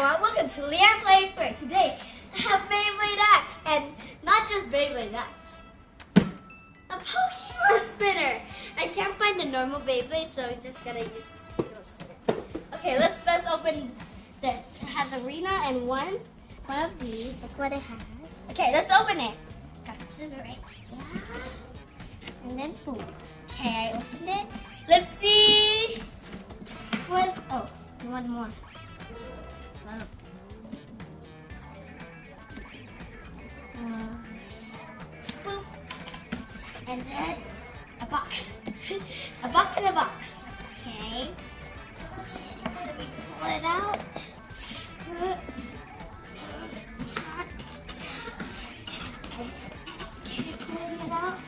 everyone, welcome to Leanne Plays Where today I have Beyblade X, and not just Beyblade X, a Pokemon spinner. I can't find the normal Beyblade, so I'm just gonna use this Pokemon spinner. Okay, let's open this. It has arena and one of these. Look what it has. Okay, let's open it. Got some scissors. Yeah. And then boom. Okay, I opened it. Let's see what. Oh, one more. Boop. And then a box. A box in a box. Okay. Let me pull it out. Can you pull it out?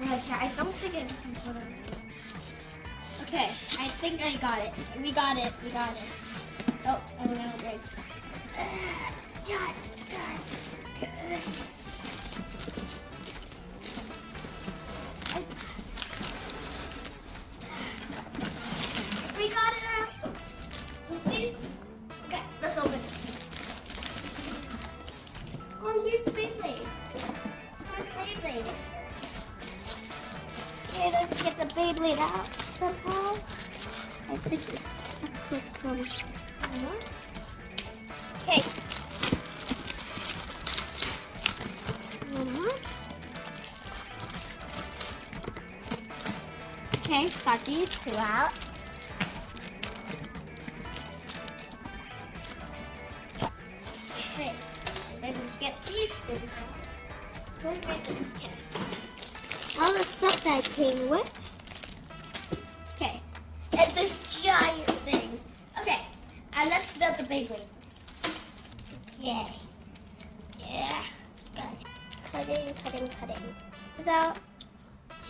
Okay, I don't think I can pull it out. Okay, I think I got it. We got it. Oh, I'm gonna break. God. We got it out. See? Okay, let's open it. Oh, here's Beyblade. Beyblade. Okay, let's get the Beyblade out somehow. I think it comes. Okay. Okay, got these two out. Okay, let's get these things out. Okay. All the stuff that I came with. Okay, and this giant thing. Okay, and let's build the Beyblade first. Yay. Yeah. Cutting. This out.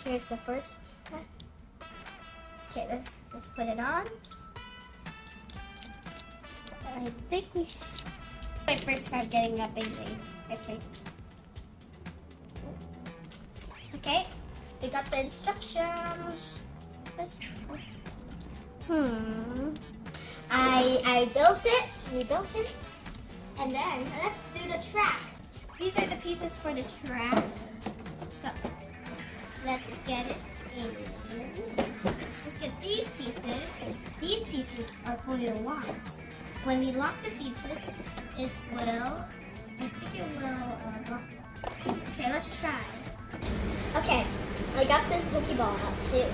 Here's the first one. Okay, let's put it on. I think my first time getting that Beyblade, I think. Okay, we got the instructions. I built it, we built it, and then let's do the track. These are the pieces for the track. So let's get it in. Let's get these pieces. These pieces are for your locks. When we lock the pieces, it will, I think it will lock. Okay, let's try. Okay, I got this Pokeball out too.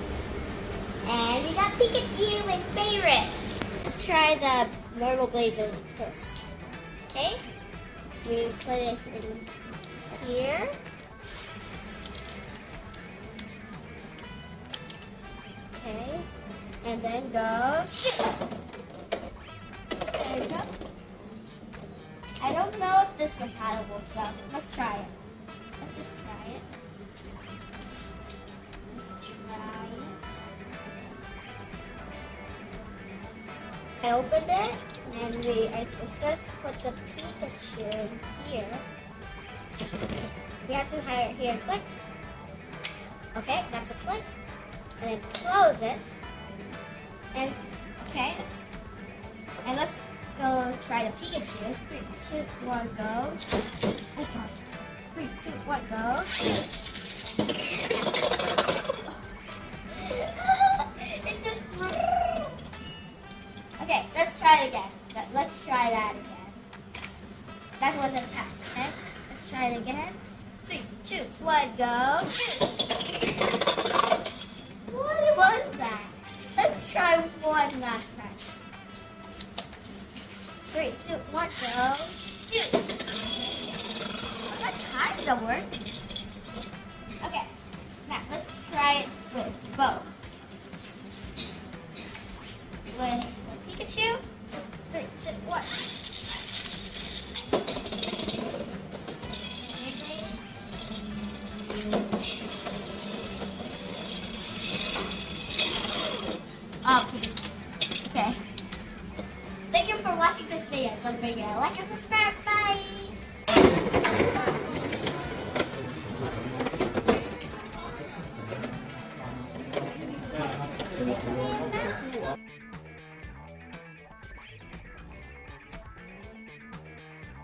And we got Pikachu, my favorite. Let's try the normal Beyblade first. Okay? We put it in here. Okay. And then go shoot. There you go. I don't know if this is compatible, so let's try it. Let's just try it. I opened it, and it says put the Pikachu here. We have to here click. Okay, that's a click. And then close it. And okay. And let's go try the Pikachu. 3, 2, 1, go. 3, 2, 1, go. It just. Okay, let's try it again. Let's try that again. That was a test, okay? Let's try it again. 3, 2, 1, go. What was that? Let's try one last time. 3, 2, 1, go. Shoot. That kind of worked. Okay, now let's try it with both. With Pikachu. 3, 2, 1. Oh, okay. Thank you for watching this video. Don't forget to like and subscribe. Bye.